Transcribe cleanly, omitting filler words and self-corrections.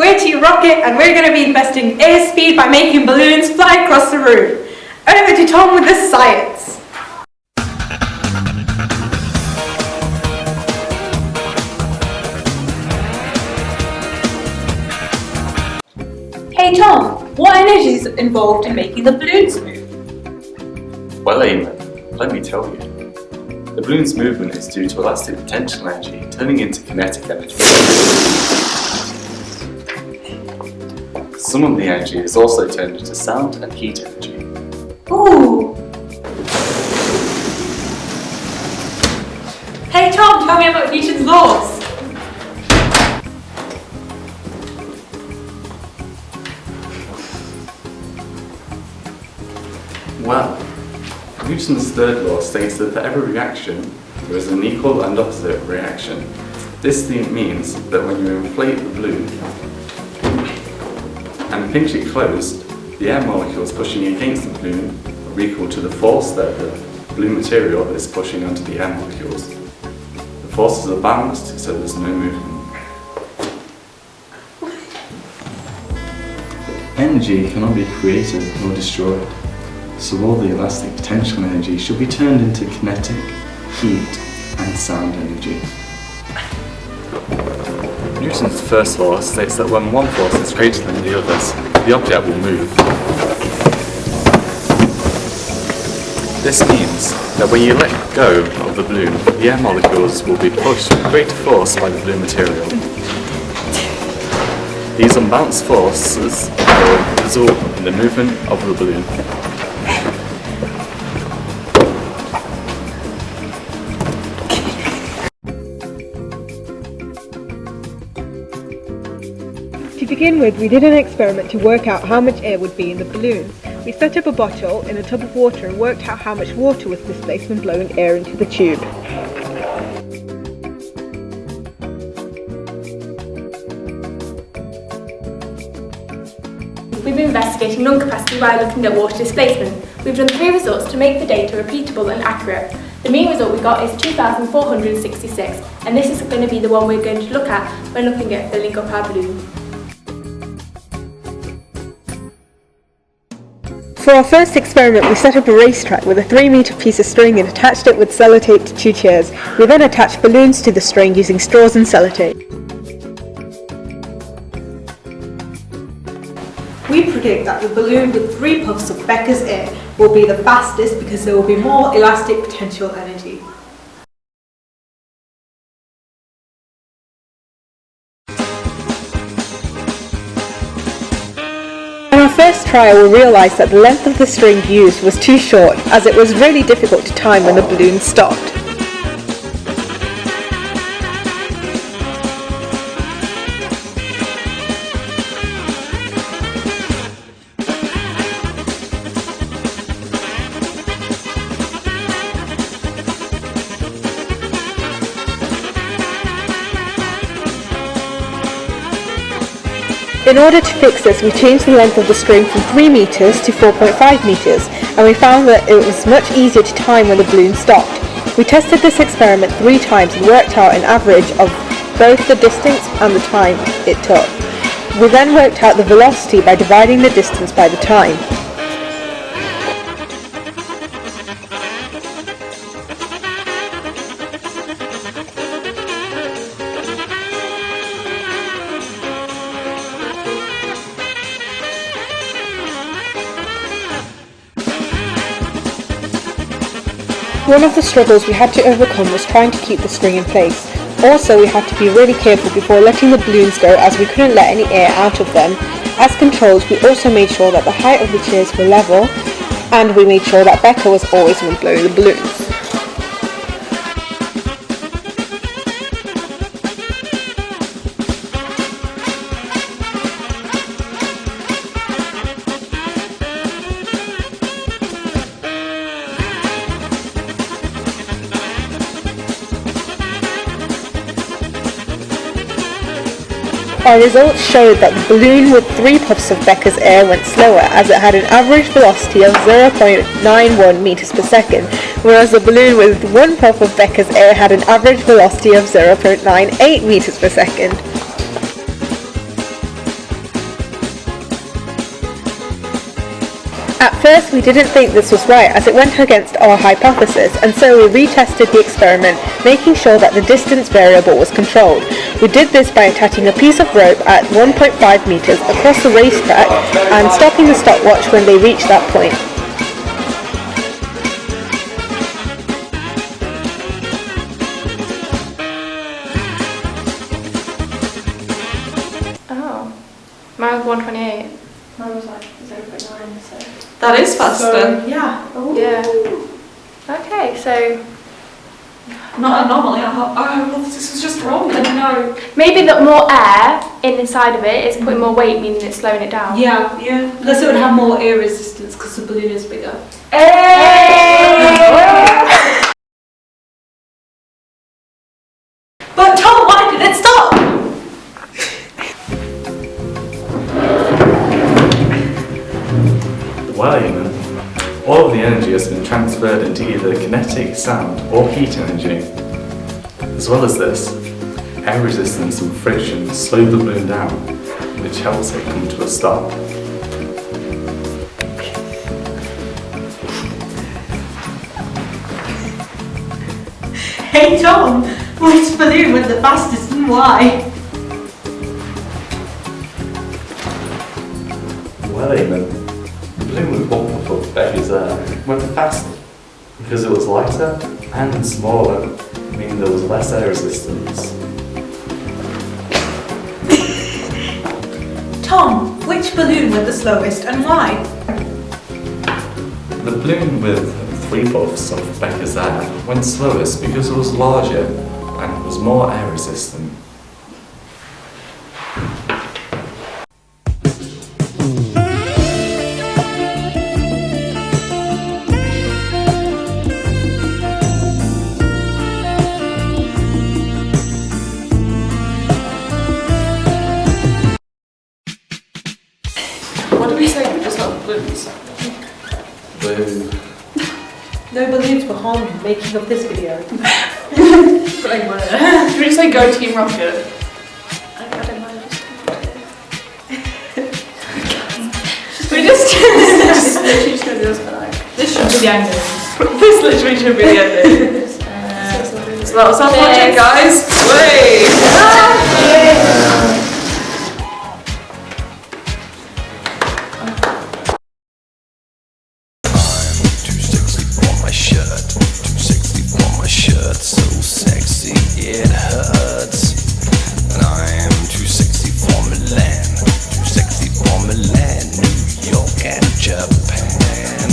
we're Team Rocket and we're going to be investing Airspeed by making balloons fly across the room. Over to Tom with the science. Hey Tom, what energy is involved in making the balloons move? Well, Eamon, let me tell you. The balloon's movement is due to elastic potential energy turning into kinetic energy. Some of the energy is also turned into sound and heat energy. Ooh! Hey Tom, tell me about Newton's laws. Well, Newton's third law states that for every reaction, there is an equal and opposite reaction. This means that when you inflate the balloon and pinch it closed, the air molecules pushing against the balloon are equal to the force that the balloon material is pushing onto the air molecules. The forces are balanced, so there's no movement. Energy cannot be created nor destroyed. So all the elastic potential energy should be turned into kinetic, heat and sound energy. Newton's first law states that when one force is greater than the others, the object will move. This means that when you let go of the balloon, the air molecules will be pushed with greater force by the balloon material. These unbalanced forces will result in the movement of the balloon. To begin with, we did an experiment to work out how much air would be in the balloon. We set up a bottle in a tub of water and worked out how much water was displaced when blowing air into the tube. We've been investigating lung capacity by looking at water displacement. We've done 3 results to make the data repeatable and accurate. The mean result we got is 2,466, and this is going to be the one we're going to look at when looking at filling up our balloon. For our first experiment, we set up a racetrack with a 3-metre piece of string and attached it with sellotape to 2 chairs. We then attached balloons to the string using straws and sellotape. We predict that the balloon with 3 puffs of Becker's air will be the fastest because there will be more elastic potential energy. On our first trial, we realised that the length of the string used was too short, as it was really difficult to time when the balloon stopped. In order to fix this, we changed the length of the string from 3 metres to 4.5 metres, and we found that it was much easier to time when the balloon stopped. We tested this experiment 3 times and worked out an average of both the distance and the time it took. We then worked out the velocity by dividing the distance by the time. One of the struggles we had to overcome was trying to keep the string in place. Also, we had to be really careful before letting the balloons go, as we couldn't let any air out of them. As controls, we also made sure that the height of the chairs were level, and we made sure that Becca was always one blowing the balloons. Our results showed that the balloon with 3 puffs of Becker's air went slower, as it had an average velocity of 0.91 meters per second, whereas the balloon with 1 puff of Becker's air had an average velocity of 0.98 meters per second. At first we didn't think this was right as it went against our hypothesis, and so we retested the experiment, making sure that the distance variable was controlled. We did this by attaching a piece of rope at 1.5 meters across the racetrack and stopping the stopwatch when they reached that point. Oh, mine was 128. Mine was like 0.9, so. That is faster. So, yeah. Yeah. Okay, so Not a anomaly. I thought this was just wrong. I don't know. maybe that more air inside of it is putting more weight, meaning it's slowing it down. Yeah. Unless it would have more air resistance because the balloon is bigger. But Tom, why did it stop? Well, all of the energy has been transferred into either kinetic, sound, or heat energy. As well as this, air resistance and friction slow the balloon down, which helps it come to a stop. Hey Tom, which balloon went the fastest and why? Well, the balloon with 1.4 Becky's air went faster because it was lighter and smaller, meaning there was less air resistance. Tom, which balloon went the slowest and why? The balloon with 3/4 of Becker's air went slowest because it was larger and was more air resistant. What did we say we just got balloons? Blue. No balloons were harmed in making of this video. But they were. Did we just say go Team Rocket? I don't mind. We just. This is literally just going to be us for like. This should be the ending. This literally should be the ending. So that was our project, guys. Too sexy for my shirt, too sexy for my shirt, so sexy it hurts. And I am too sexy for Milan, too sexy for Milan, New York and Japan.